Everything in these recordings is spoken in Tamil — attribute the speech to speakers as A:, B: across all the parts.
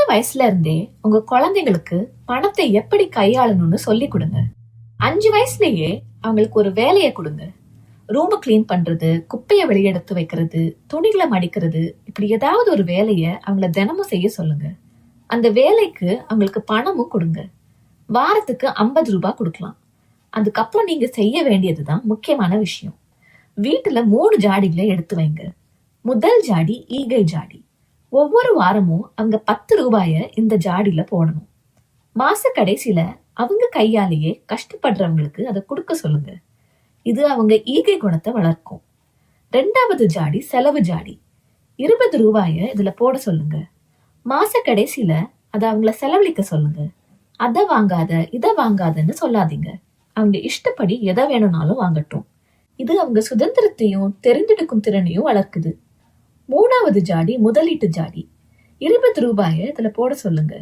A: வயசுல இருந்தே உங்க குழந்தைங்களுக்கு பணத்தை எப்படி கையாளணும்னு சொல்லி கொடுங்க. 5 வயசுலயே அவங்களுக்கு ஒரு வேலையை கொடுங்க. ரூம் கிளீன் பண்றது, குப்பையை வெளியெடுத்து வைக்கிறது, துணிகளை மடிக்கிறது, இப்படி ஏதாவது ஒரு வேலையை அவங்கள தினமும் செய்ய சொல்லுங்க. அந்த வேலைக்கு அவங்களுக்கு பணமும் கொடுங்க. வாரத்துக்கு 50 ரூபாய் கொடுக்கலாம். அதுக்கப்புறம் நீங்க செய்ய வேண்டியதுதான் முக்கியமான விஷயம். வீட்டுல 3 ஜாடிகளை எடுத்து வைங்க. முதல் ஜாடி ஈகை ஜாடி. ஒவ்வொரு வாரமும் அவங்க 10 ரூபாய இந்த ஜாடியில போடணும். மாச கடைசியில அவங்க கையாலேயே கஷ்டப்படுறவங்களுக்கு அதை கொடுக்க சொல்லுங்க. இது அவங்க ஈகை குணத்தை வளர்க்கும். 2வது ஜாடி செலவு ஜாடி. 20 ரூபாய இதுல போட சொல்லுங்க. மாச கடைசியில அதை அவங்கள செலவழிக்க சொல்லுங்க. அதை வாங்காத இதை வாங்காதன்னு சொல்லாதீங்க. அவங்க இஷ்டப்படி எதை வேணும்னாலும் வாங்கட்டும். இது அவங்க சுதந்திரத்தையும் தெரிந்தெடுக்கும் திறனையும் வளர்க்குது. 3வது ஜாடி முதலீட்டு ஜாடி. 20 ரூபாய இதுல போட சொல்லுங்க.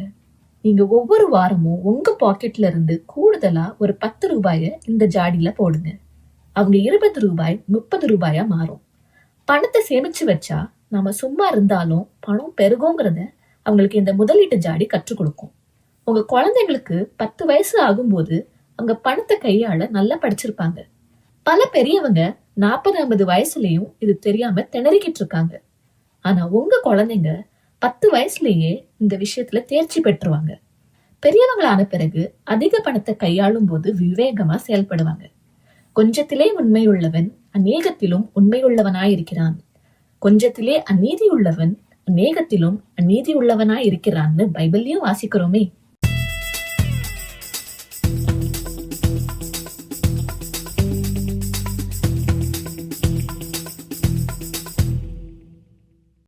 A: நீங்க ஒவ்வொரு வாரமும் உங்க பாக்கெட்ல இருந்து கூடுதலா ஒரு 10 ரூபாய இந்த ஜாடியில போடுங்க. அவங்க 20 ரூபாய் 30 ரூபாயா மாறும். பணத்தை சேமிச்சு வச்சா நாம சும்மா இருந்தாலும் பணம் பெருகுங்கிறத அவங்களுக்கு இந்த முதலீட்டு ஜாடி கற்றுக் கொடுக்கும். உங்க குழந்தைங்களுக்கு 10 வயசு ஆகும்போது அவங்க பணத்தை கையாள நல்லா படிச்சிருப்பாங்க. பல பெரியவங்க 40-50 வயசுலயும் இது தெரியாம திணறிக்கிட்டு இருக்காங்க. ஆனா உங்க குழந்தைங்க 10 வயசுலயே இந்த விஷயத்துல தேர்ச்சி பெற்றுவாங்க. பெரியவங்களான பிறகு அதிக பணத்தை கையாளும் போது விவேகமா செயல்படுவாங்க. கொஞ்சத்திலே உண்மையுள்ளவன் அநேகத்திலும் உண்மையுள்ளவனாயிருக்கிறான். கொஞ்சத்திலே அநீதி உள்ளவன் அநேகத்திலும் அநீதி உள்ளவனாய் இருக்கிறான்னு பைபிள்லயும் வாசிக்கிறோமே.